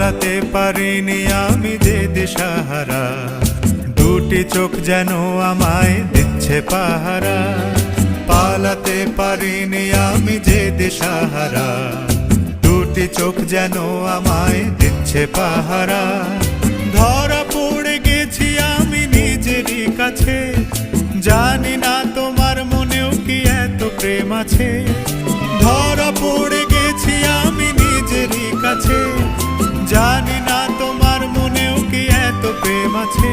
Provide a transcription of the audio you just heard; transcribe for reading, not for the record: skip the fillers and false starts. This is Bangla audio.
পালাতে পারিনি আমি যে দিশাহারা, দুটি চোখ যেন আমায় দিচ্ছে পাহারা। পালাতে পারিনি আমি যে দিশাহারা, দুটি চোখ যেন আমায় দিচ্ছে পাহারা। ধরা পড়ে গেছি আমি নিজেরই কাছে, জানি না তোমার মনেও কি এত প্রেম আছে। ধরা পড়ে গেছি আমি নিজেরই কাছে, জানি না তোমার মনেও কি এত প্রেম আছে।